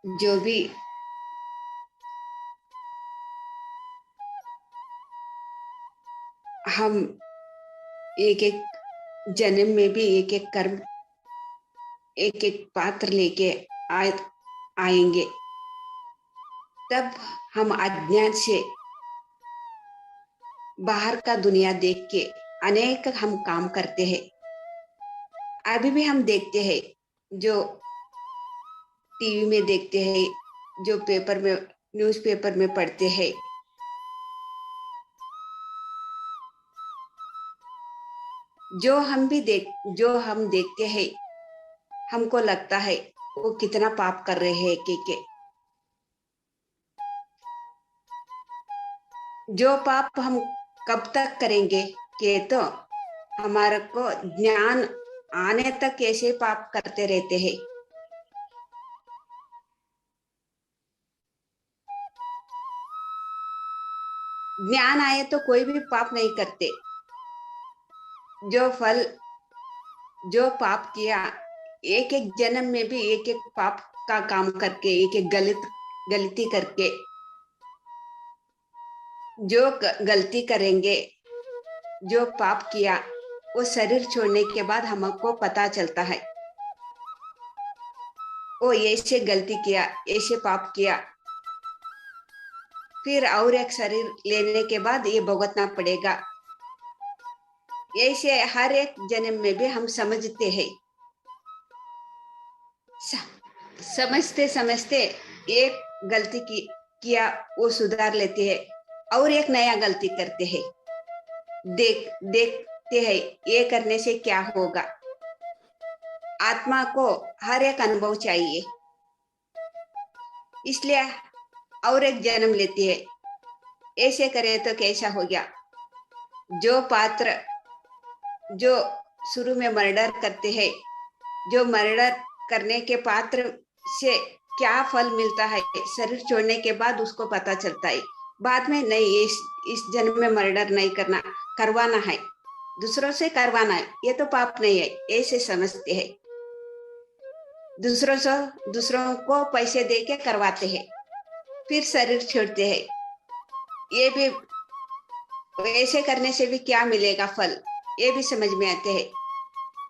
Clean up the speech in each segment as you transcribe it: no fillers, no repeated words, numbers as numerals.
जो भी हम एक एक जन्म में भी एक एक कर्म, एक एक पात्र लेके आए आएंगे, तब हम अज्ञान से बाहर का दुनिया देख के अनेक हम काम करते हैं। अभी भी हम देखते हैं, जो टीवी में देखते हैं, जो पेपर में, न्यूज़पेपर में पढ़ते हैं, जो हम देखते हैं, हमको लगता है वो कितना पाप कर रहे हैं के जो पाप हम कब तक करेंगे के तो हमारे को ज्ञान आने तक ऐसे पाप करते रहते हैं। ज्ञान आए तो कोई भी पाप नहीं करते। जो फल, जो पाप किया, एक एक जन्म में भी एक एक पाप का काम करके, एक एक गलती करके, जो गलती करेंगे, जो पाप किया, वो शरीर छोड़ने के बाद हमको पता चलता है वो ऐसे गलती किया, ऐसे पाप किया। फिर और एक शरीर लेने के बाद ये भुगतना पड़ेगा। ऐसे हर एक जन्म में भी हम समझते हैं, समझते समझते एक गलती किया, वो सुधार लेते हैं और एक नया गलती करते हैं। देखते हैं ये करने से क्या होगा। आत्मा को हर एक अनुभव चाहिए, इसलिए और एक जन्म लेती है। ऐसे करे तो कैसा हो गया। जो पात्र जो शुरू में मर्डर करते हैं, जो मर्डर करने के पात्र से क्या फल मिलता है, शरीर छोड़ने के बाद उसको पता चलता है। बाद में नहीं, इस जन्म में मर्डर नहीं करना, करवाना है, दूसरों से करवाना है, ये तो पाप नहीं है, ऐसे समझते हैं। दूसरों को पैसे दे के करवाते हैं, फिर शरीर छोड़ते हैं। ये भी ऐसे करने से भी क्या मिलेगा फल, ये भी समझ में आते हैं।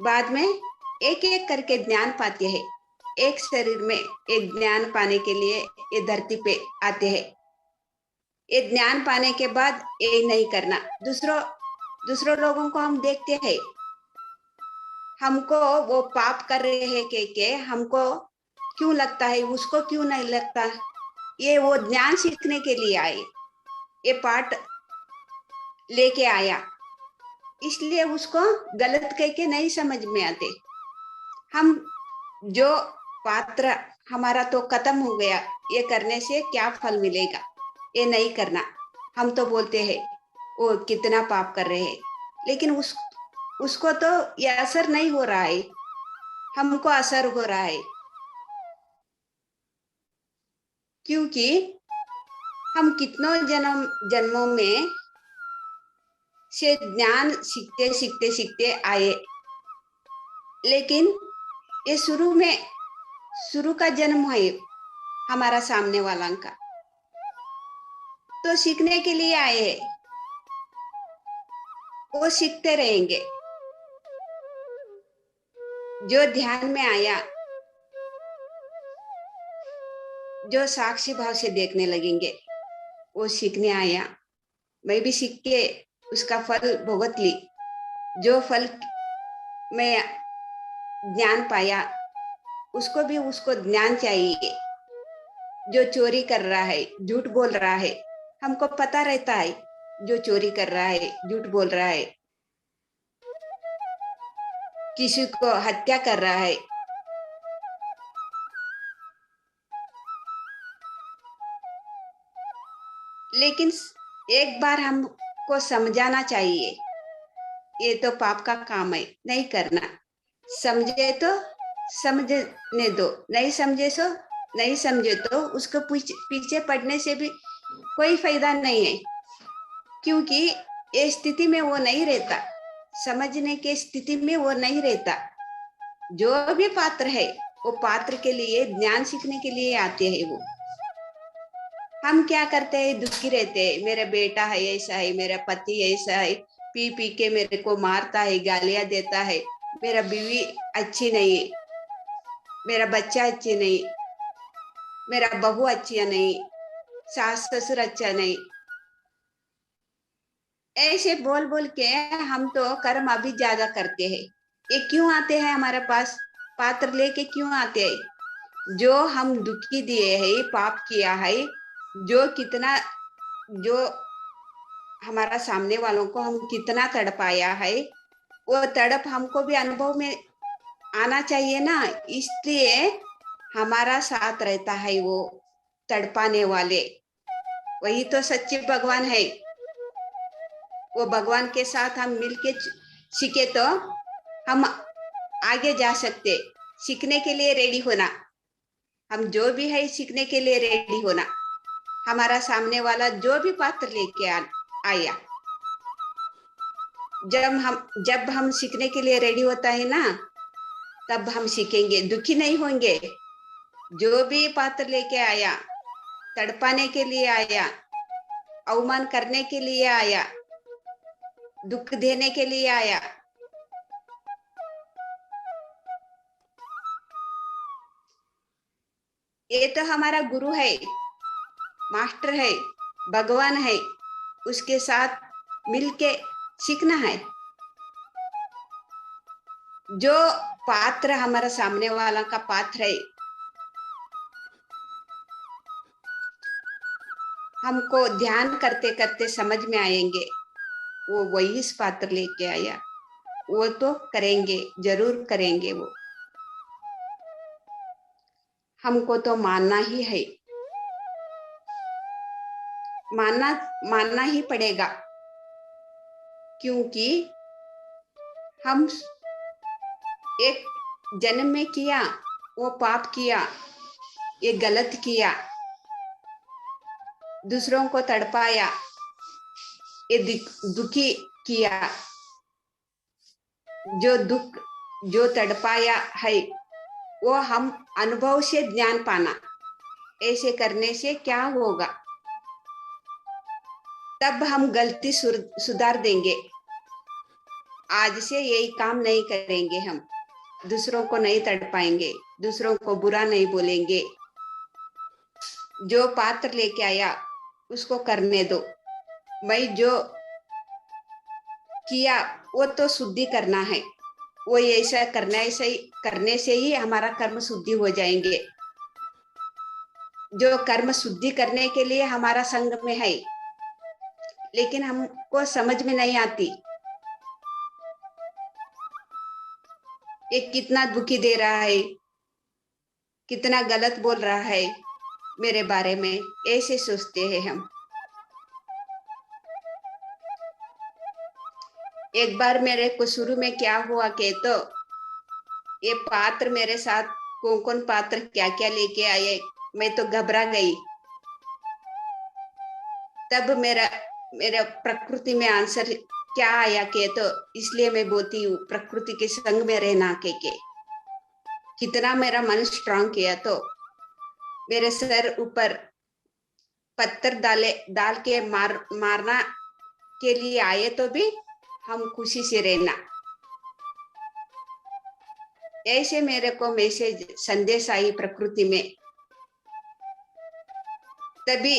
बाद में एक एक करके ज्ञान पाते हैं। एक शरीर में एक ज्ञान पाने के लिए ये धरती पे आते हैं। ये ज्ञान पाने के बाद ये नहीं करना। दूसरों लोगों को हम देखते हैं, हमको वो पाप कर रहे हैं के हमको क्यों लगता है, उसको क्यों नहीं लगता। ये वो ज्ञान सीखने के लिए आए, ये पाठ लेके आया, इसलिए उसको गलत कह के नहीं समझ में आते। हम जो पात्र हमारा तो खत्म हो गया, ये करने से क्या फल मिलेगा, ये नहीं करना। हम तो बोलते हैं वो कितना पाप कर रहे हैं, लेकिन उसको तो ये असर नहीं हो रहा है, हमको असर हो रहा है। क्योंकि हम कितनों जन्मों में से ज्ञान सीखते सीखते सीखते आए, लेकिन ये शुरू का जन्म है हमारा सामने वाला का, तो सीखने के लिए आए हैं, वो सीखते रहेंगे। जो ध्यान में आया, जो साक्षी भाव से देखने लगेंगे, वो सीखने आया। मैं भी सीख के उसका फल भुगत ली। जो फल में ज्ञान पाया, उसको ज्ञान चाहिए। जो चोरी कर रहा है, झूठ बोल रहा है, हमको पता रहता है जो चोरी कर रहा है, झूठ बोल रहा है, किसी को हत्या कर रहा है, लेकिन एक बार हमको समझाना चाहिए, ये तो पाप का काम है, नहीं करना। समझे तो समझने दो, नहीं समझे तो नहीं समझे तो उसको पीछे पड़ने से भी कोई फायदा नहीं है। क्योंकि ये स्थिति में वो नहीं रहता, समझने के स्थिति में वो नहीं रहता। जो भी पात्र है वो पात्र के लिए ज्ञान सीखने के लिए आते हैं वो। हम क्या करते हैं, दुखी रहते हैं, मेरा बेटा है ऐसा है, मेरा पति ऐसा है, पी पी के मेरे को मारता है, गालियां देता है, मेरा बीवी अच्छी नहीं, मेरा बच्चा अच्छी नहीं, मेरा बहू अच्छी नहीं, सास ससुर अच्छा नहीं, ऐसे बोल बोल के हम तो कर्म अभी ज्यादा करते हैं। ये क्यों आते हैं हमारे पास, पात्र लेके क्यों आते हैं? जो हम दुखी दिए है, पाप किया है, जो कितना, जो हमारा सामने वालों को हम कितना तड़पाया है, वो तड़प हमको भी अनुभव में आना चाहिए ना। इसलिए हमारा साथ रहता है वो तड़पाने वाले, वही तो सच्चे भगवान है। वो भगवान के साथ हम मिलके सीखे तो हम आगे जा सकते। सीखने के लिए रेडी होना, हम जो भी है सीखने के लिए रेडी होना। हमारा सामने वाला जो भी पात्र लेके आया, जब हम सीखने के लिए रेडी होता है ना, तब हम सीखेंगे, दुखी नहीं होंगे। जो भी पात्र लेके आया, तड़पाने के लिए आया, अवमान करने के लिए आया, दुख देने के लिए आया, ये तो हमारा गुरु है, मास्टर है, भगवान है, उसके साथ मिलके सीखना है। जो पात्र हमारा सामने वाला का पात्र है, हमको ध्यान करते करते समझ में आएंगे, वो वही इस पात्र लेके आया, वो तो करेंगे, जरूर करेंगे वो। हमको तो मानना ही है, मानना मानना ही पड़ेगा, क्योंकि हम एक जन्म में किया, वो पाप किया, ये गलत किया, दूसरों को तड़पाया, ये दुखी किया, जो दुख, जो तड़पाया है, वो हम अनुभव से ज्ञान पाना। ऐसे करने से क्या होगा, तब हम गलती सुधार देंगे। आज से यही काम नहीं करेंगे, हम दूसरों को नहीं तड़पाएंगे, दूसरों को बुरा नहीं बोलेंगे। जो पात्र लेके आया उसको करने दो, मैं जो किया वो तो शुद्धि करना है, वो ऐसा करना, ऐसा ही करने से ही हमारा कर्म शुद्धि हो जाएंगे। जो कर्म शुद्धि करने के लिए हमारा संग में है, लेकिन हमको समझ में नहीं आती, ये कितना दुखी दे रहा है, कितना गलत बोल रहा है मेरे बारे में, ऐसे सोचते हैं हम। एक बार मेरे को शुरू में क्या हुआ कि तो ये पात्र मेरे साथ कौन कौन पात्र क्या क्या लेके आए, मैं तो घबरा गई। तब मेरा मेरा प्रकृति में आंसर क्या आया के तो, इसलिए मैं बोलती हूँ प्रकृति के संग में रहना के कितना मेरा मन स्ट्रांग किया। तो मेरे सर ऊपर पत्थर डाल के मारना के लिए आए तो भी हम खुशी से रहना। ऐसे मेरे को मैसेज संदेश आई प्रकृति में। तभी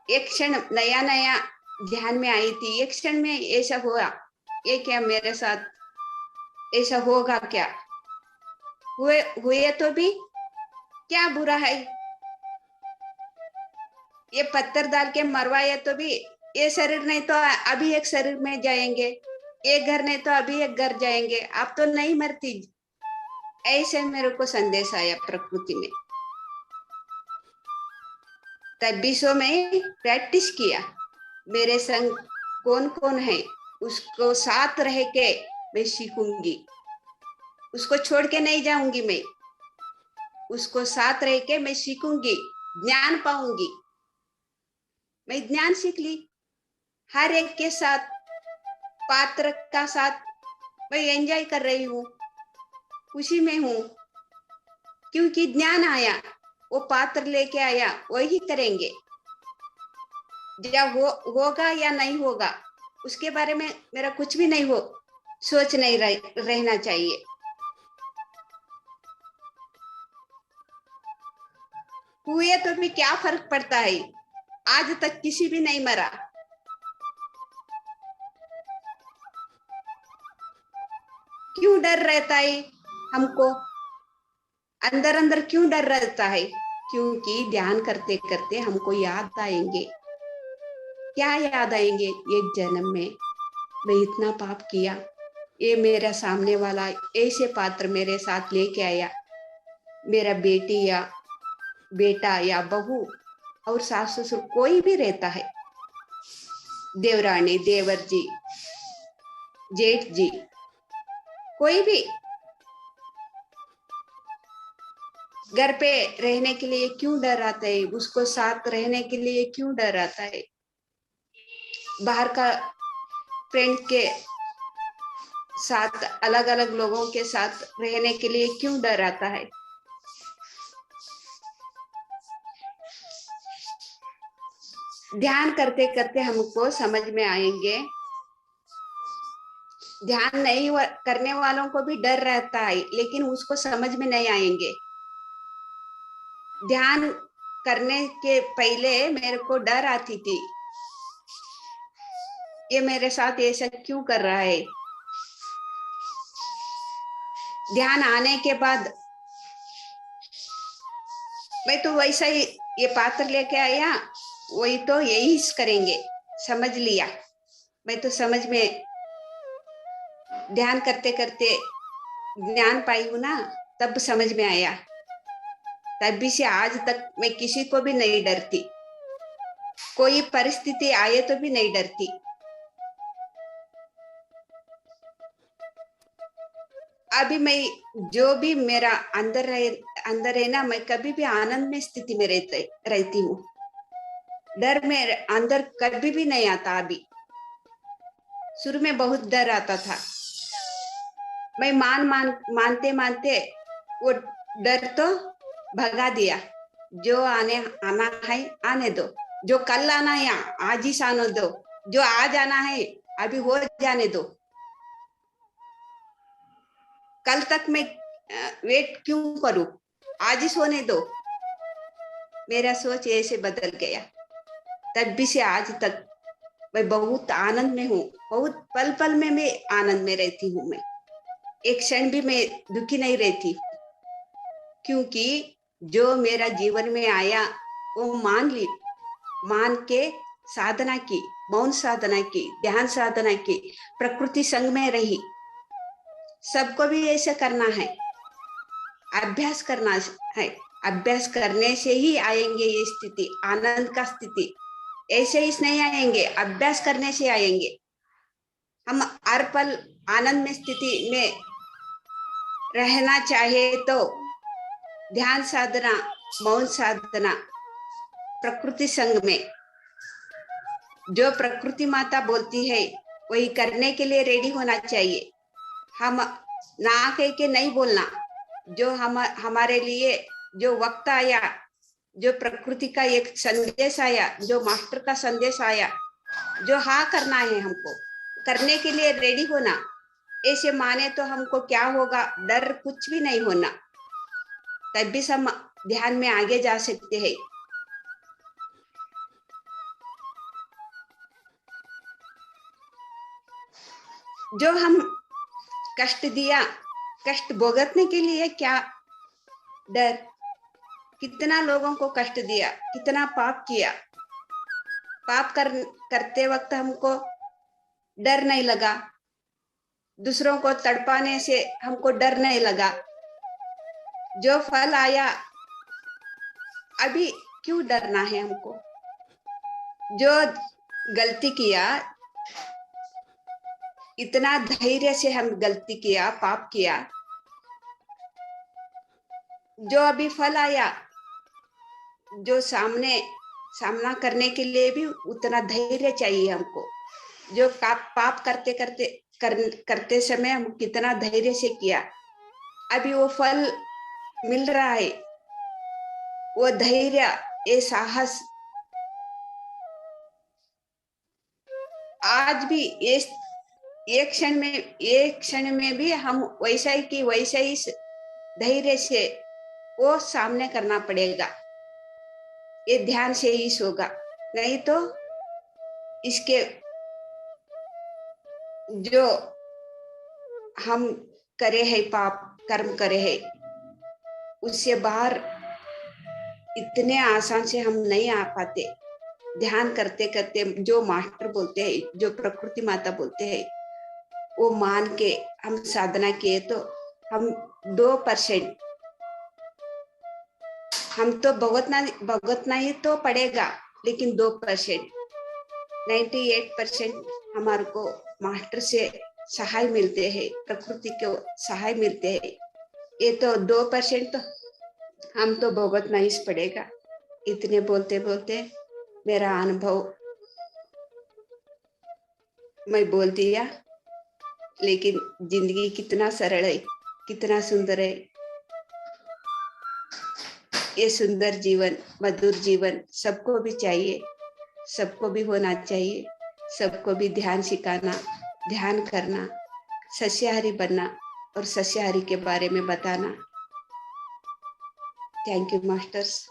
एक क्षण नया नया ध्यान में आई थी, एक क्षण में ऐसा हुआ, ये क्या मेरे साथ ऐसा होगा क्या, हुए तो भी क्या बुरा है, ये पत्थर डाल के मरवाए तो भी ये शरीर नहीं तो अभी एक शरीर में जाएंगे, एक घर नहीं तो अभी एक घर जाएंगे, आप तो नहीं मरती। ऐसे मेरे को संदेश आया प्रकृति में। तभी सो मैं प्रैक्टिस किया, मेरे संग कौन कौन है उसको साथ रह के मैं सीखूंगी, उसको छोड़ के नहीं जाऊंगी, मैं उसको साथ रह के मैं सीखूंगी, ज्ञान पाऊंगी। मैं ज्ञान सीख ली, हर एक के साथ, पात्र का साथ मैं एंजॉय कर रही हूँ, खुशी में हूँ। क्योंकि ज्ञान आया, वो पात्र लेके आया, वही करेंगे। जब होगा या नहीं होगा उसके बारे में मेरा कुछ भी नहीं हो, सोच नहीं रहना चाहिए। हुए तो भी क्या फर्क पड़ता है, आज तक किसी भी नहीं मरा। क्यों डर रहता है हमको, अंदर अंदर क्यों डर रहता है? क्योंकि ध्यान करते करते हमको याद आएंगे। क्या याद आएंगे? एक जन्म में मैं इतना पाप किया, ये मेरा सामने वाला ऐसे पात्र मेरे साथ लेके आया, मेरा बेटी या बेटा या बहू और सास ससुर कोई भी रहता है, देवरानी देवर जी जेठ जी, कोई भी घर पे रहने के लिए क्यों डर आता है, उसको साथ रहने के लिए क्यों डर आता है, बाहर का फ्रेंड के साथ अलग अलग लोगों के साथ रहने के लिए क्यों डर आता है? ध्यान करते करते हमको समझ में आएंगे। ध्यान नहीं करने वालों को भी डर रहता है, लेकिन उसको समझ में नहीं आएंगे। ध्यान करने के पहले मेरे को डर आती थी, ये मेरे साथ ऐसा क्यों कर रहा है। ध्यान आने के बाद मैं तो वैसा ही ये पात्र लेके आया, वही तो यही करेंगे, समझ लिया। मैं तो समझ में ध्यान करते करते ज्ञान पाई हूं ना, तब समझ में आया। तभी से आज तक मैं किसी को भी नहीं डरती, कोई परिस्थिति आए तो भी नहीं डरती। अभी मैं जो भी मेरा अंदर है ना, मैं कभी भी आनंद में स्थिति में रहती हूँ। डर मेरे अंदर कभी भी नहीं आता। अभी शुरू में बहुत डर आता था, मैं मानते मानते वो डर तो भगा दिया। जो आना है आने दो, जो कल आना है आज ही आने दो, जो आज आना है अभी हो जाने दो, कल तक मैं वेट क्यों करूं, आज ही सोने दो। मेरा सोच ऐसे बदल गया। तब भी से आज तक मैं बहुत आनंद में हूँ, बहुत पल पल में मैं आनंद में रहती हूँ। मैं एक क्षण भी मैं दुखी नहीं रहती, क्योंकि जो मेरा जीवन में आया वो मान के साधना की, मौन साधना की, ध्यान साधना की, प्रकृति संग में रही। सबको भी ऐसे करना है, अभ्यास करना है। अभ्यास करने से ही आएंगे ये स्थिति, आनंद का स्थिति। ऐसे ही नहीं आएंगे, अभ्यास करने से आएंगे। हम हर पल आनंद में स्थिति में रहना चाहे तो ध्यान साधना, मौन साधना, प्रकृति संग में जो प्रकृति माता बोलती है वही करने के लिए रेडी होना चाहिए। हम ना कह के नहीं बोलना। जो हमारे लिए जो वक्त आया, जो प्रकृति का एक संदेश आया, जो मास्टर का संदेश आया, जो हाँ करना है, हमको करने के लिए रेडी होना। ऐसे माने तो हमको क्या होगा, डर कुछ भी नहीं होना, तब भी हम ध्यान में आगे जा सकते हैं। जो हम कष्ट दिया, कष्ट भुगतने के लिए क्या डर, कितना लोगों को कष्ट दिया, कितना पाप किया। पाप करते वक्त हमको डर नहीं लगा, दूसरों को तड़पाने से हमको डर नहीं लगा। जो फल आया अभी क्यों डरना है हमको। जो गलती किया, इतना धैर्य से हम गलती किया, पाप किया, जो अभी फल आया, जो सामना करने के लिए भी उतना धैर्य चाहिए हमको। जो पाप करते समय हम कितना धैर्य से किया, अभी वो फल मिल रहा है, वो धैर्य, ये साहस आज भी एक क्षण में भी हम वैसा ही की वैसा ही धैर्य से वो सामने करना पड़ेगा। ये ध्यान से ही होगा, नहीं तो इसके जो हम करे है पाप कर्म करे है, उससे बाहर इतने आसान से हम नहीं आ पाते। ध्यान करते करते जो मास्टर बोलते हैं, जो प्रकृति माता बोलते हैं, वो मान के हम साधना किए तो हम 2%, हम तो भुगतना ही तो पड़ेगा, लेकिन 2%, 98% हमारे को मास्टर से सहाय मिलते हैं, प्रकृति को सहाय मिलते हैं। ये तो 2% तो हम तो भुगतना ही पड़ेगा। इतने बोलते बोलते मेरा अनुभव मैं बोल दिया, लेकिन जिंदगी कितना सरल है, कितना सुंदर है। ये सुंदर जीवन, मधुर जीवन सबको भी चाहिए, सबको भी होना चाहिए, सबको भी ध्यान सिखाना, ध्यान करना, सस्याहारी बनना और सस्याहारी के बारे में बताना। Thank you masters.